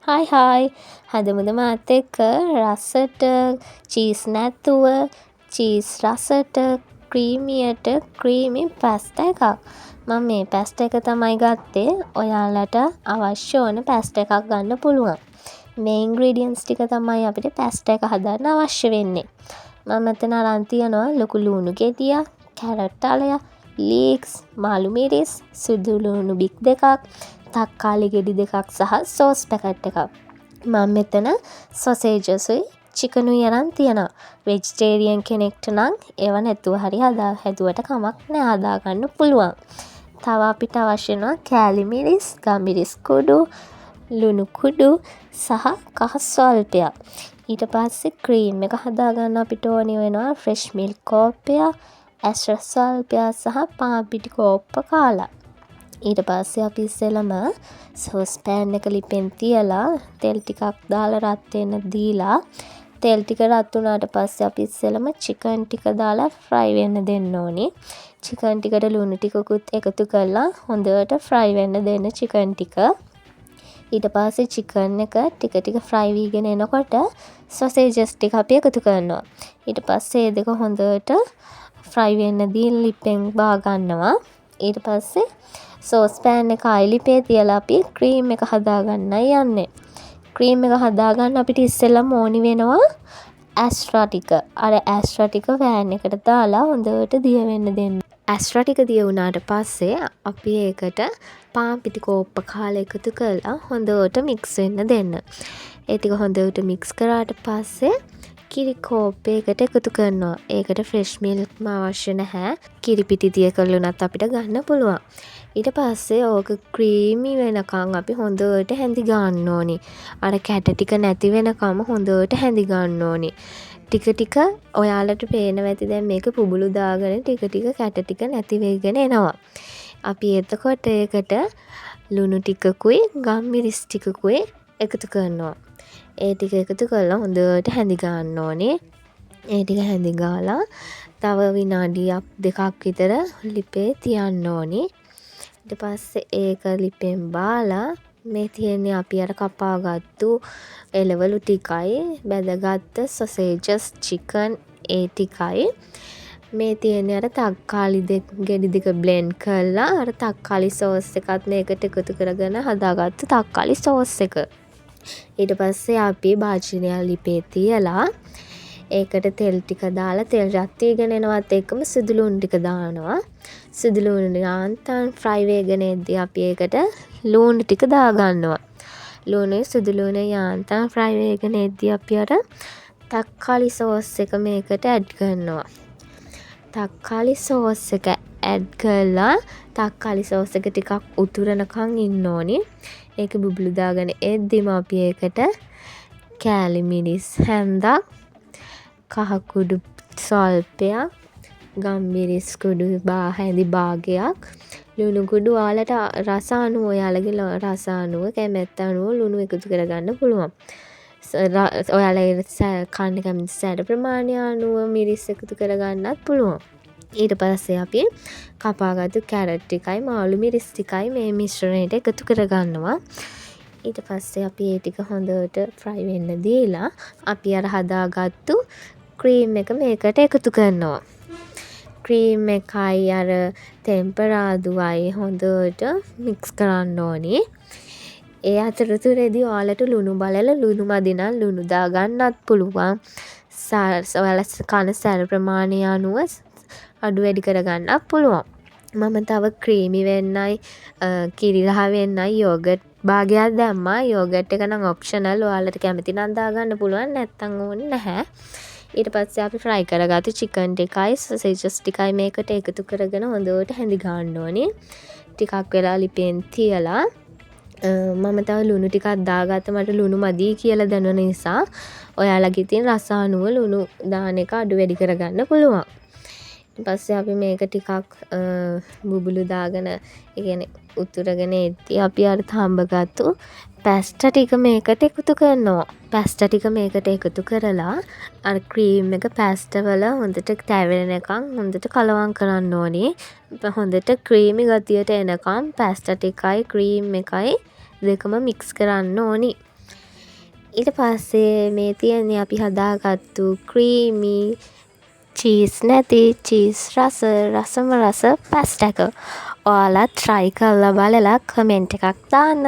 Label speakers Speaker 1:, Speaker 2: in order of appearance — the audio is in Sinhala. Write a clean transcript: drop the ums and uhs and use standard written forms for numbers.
Speaker 1: හායි හායි හදමුද මාත් එක්ක රසට චීස් නැතුව චීස් රසට ක්‍රීමියට ක්‍රීමි පැස්ටා එකක්. මම මේ පැස්ටා එක තමයි ගත්තේ. ඔයාලට අවශ්‍ය ඕන පැස්ටා එකක් ගන්න පුළුවන්. මේ ඉන්ග්‍රීඩියන්ට්ස් ටික තමයි අපිට පැස්ටා එක හදන්න අවශ්‍ය වෙන්නේ. මම මෙතන අරන් තියනවා ලොකු ලූණු ගෙඩියක්, කැරට් අලයක්, ලීක්ස්, මාළු මිරිස්, සුදු ලූණු බික් දෙකක්, තක්කාලි ගෙඩි දෙකක් සහ සෝස් පැකට් එකක්. මම මෙතන සොසේජස්ුයි චිකනුයි අරන් තියනවා. වෙජිටේරියන් කෙනෙක්ට නම් ඒව නැතුව හරි හැදුවට කමක් නෑ, හදාගන්න පුළුවන්. තව අපිට අවශ්‍ය වෙනවා කෑලි මිරිස්, ගම්මිරිස් කුඩු, ලුණු කුඩු සහ කහ ස්වල්පයක්. ඊට පස්සේ ක්‍රීම් එක හදාගන්න අපිට ඕනි වෙනවා ෆ්‍රෙෂ් මිල්ක් කෝප්පයක්, ඇස්ට්‍රා ස්වල්පයක් සහ පාන් පිටි කෝප්ප කාලක්. ඊට පස්සේ අපි ඉස්සෙල්ලම සෝස් පෑන් එක ලිපෙන් තියලා තෙල් ටිකක් දාලා රත් වෙන්න දීලා, තෙල් ටික රත් වුණාට පස්සේ අපි ඉස්සෙල්ලම චිකන් ටික දාලා ෆ්‍රයි වෙන්න දෙන්න ඕනි. චිකන් ටිකට ලුණු ටිකකුත් එකතු කරලා හොඳට ෆ්‍රයි වෙන්න දෙන්න චිකන් ටික. ඊට පස්සේ චිකන් එක ටික ටික ෆ්‍රයි වීගෙන එනකොට සොසේජස් ටික අපි එකතු කරනවා. ඊට පස්සේ ඒ දෙක හොඳට ෆ්‍රයි වෙන්න දීලා ලිපෙන් බා ගන්නවා. ඊට පස්සේ සෝස් පෑන් එක අයිලිපේ තියලා අපි ක්‍රීම් එක හදාගන්නයි යන්නේ. ක්‍රීම් එක හදාගන්න අපිට ඉස්සෙල්ලම ඕනි වෙනවා ඇස්ට්‍රා ටික. අර ඇස්ට්‍රා ටික පෑන් එකට දාලා හොඳට දිය වෙන්න දෙන්න. ඇස්ට්‍රා ටික දිය වුණාට පස්සේ අපි ඒකට පාන් පිටි කෝප්ප කාලා එකතු කරලා හොඳට මික්ස් වෙන්න දෙන්න. ඒ ටික හොඳට මික්ස් කරාට පස්සේ කිරි කෝප්පයකට එකතු කරනවා. ඒකට ෆ්‍රෙෂ් මිල්ක්ම අවශ්‍ය නැහැ. කිරි පිටි දිය කරලා උනත් අපිට ගන්න පුළුවන්. ඊට පස්සේ ඕක ක්‍රීමි වෙනකන් අපි හොඳට හැඳි ගන්න ඕනි. අර කැට ටික නැති වෙනකම් හොඳට හැඳි ගන්න ඕනි. ටික ටික ඔයාලට පේනවා ඇති දැන් මේක පුබුලු දාගෙන ටික ටික කැට ටික නැති වෙගෙන එනවා. අපි එතකොට ඒකට ලුණු ටිකකුයි ගම්මිරිස් ටිකකුයි එකතු කරනවා. ඒ ටික එකතු කරලා හොඳට හැඳි ගන්න ඕනේ. ඒ ටික හැඳි ගාලා තව විනාඩියක් දෙකක් විතර ලිපේ තියන්න ඕනේ. ඊට පස්සේ ඒක ලිපෙන් බාලා මේ තියෙන්නේ අපි අර කපාගත්තු එළවලු ටිකයි, බැදගත්ත සොසේජස්, චිකන් ඒ ටිකයි. මේ තියෙන්නේ අර තක්කාලි ගෙඩි දෙක බ්ලෙන්ඩ් කරලා අර තක්කාලි සෝස් එකත් මේකට එකතු කරගෙන හදාගත්තු තක්කාලි සෝස් එක. ඊට පස්සේ අපි භාජනය ලිපේ තියලා ඒකට තෙල් ටික දාලා තෙල් රත් වීගෙන එනවත් එක්කම සුදු ලූණු ටික දානවා. සුදු ලූණු යාන්තම් ෆ්‍රයි වෙගෙන එද්දී අපි ඒකට ලූණු ටික දා ගන්නවා. ලූණුයි සුදු ලූණුයි යාන්තම් ෆ්‍රයි වෙගෙන එද්දී අපි අර තක්කාලි සෝස් එක මේකට ඇඩ් කරනවා. තක්කාලි සෝස් එක ඇඩ් කරලා තක්කාලි සෝස් එක ටිකක් උතුරනකන් ඉන්න ඕනි. ඒක බුබුලු දාගෙන එද්දිම අපි ඒකට කෑලි මිරිස් හැන්දක්, කහ කුඩු ස්වල්පයක්, ගම්මිරිස් කුඩු හැඳි භාගයක්, ලුණු කුඩු ඔයාලට රස අනුව ඔයාලගේ රස අනුව කැමැත්ත අනුව ලුණු එකතු කරගන්න පුළුවන්. ඔයාලා කන්න කැමති සැර ප්‍රමාණය අනුව මිරිස් එකතු කරගන්නත් පුළුවන්. ඊට පස්සේ අපි කපාගත්තු කැරට් ටිකයි මාළු මිරිස් ටිකයි මේ මිශ්‍රණයට එකතු කරගන්නවා. ඊට පස්සේ අපි ඒ ටික හොඳට ෆ්‍රයි වෙන්න දීලා අපි අර හදාගත්තු ක්‍රීම් එක මේකට එකතු කරනවා. ක්‍රීම් එකයි අර තෙම්පරාදුවයි හොඳට මික්ස් කරන්න ඕනේ. ඒ අතරතුරේදී ඔයාලට ලුණු බලලා ලුණු මදි නම් ලුණු දාගන්නත් පුළුවන්. ඔයාලා කන සැර ප්‍රමාණය අනුව අඩු වැඩි කරගන්නත් පුළුවන්. මම තව ක්‍රීමි වෙන්නයි කිරි රහ වෙන්නයි යෝගට් භාගයක් දැම්මා. යෝගට් එක නම් ඔප්ෂනල්. ඔයාලට කැමති නම් දාගන්න පුළුවන්, නැත්තම් ඕනේ නැහැ. ඊට පස්සේ අපි ෆ්‍රයි කරගත්තු චිකන් ටිකයි සොසේජස් ටිකයි මේකට එකතු කරගෙන හොඳට හැඳි ගන්න ඕනේ. ටිකක් වෙලා ලිපෙන් තියලා මම තව ලුණු ටිකක් දාගත්තා. මට ලුණු මදි කියලා දැනුන නිසා ඔයාලගේ තියෙන රස අනුව ලුණු දාන එක අඩු වැඩි කරගන්න පුළුවන්. ඊට පස්සේ අපි මේක ටිකක් බුබුලු දාගෙන ඒ කියන්නේ උතුරගෙන එද්දී අපි අර තඹගත්තු පැස්ටා ටික මේකට එකතු කරනවා. පැස්ටා ටික මේකට එකතු කරලා අර ක්‍රීම් එක පැස්ටා වල හොඳට තැවෙනකන් හොඳට කලවම් කරන්න ඕනේ. හොඳට ක්‍රීමි ගතියට එනකම් පැස්ටා ටිකයි ක්‍රීම් එකයි දෙකම මික්ස් කරන්න ඕනි. ඊට පස්සේ මේ තියෙන්නේ අපි හදාගත්තු ක්‍රීමි චීස් නැති චීස් රසම රස පැස්ට් එක. ඔයාලත් try කරලා බලලා කමෙන්ට් එකක් දාන්න.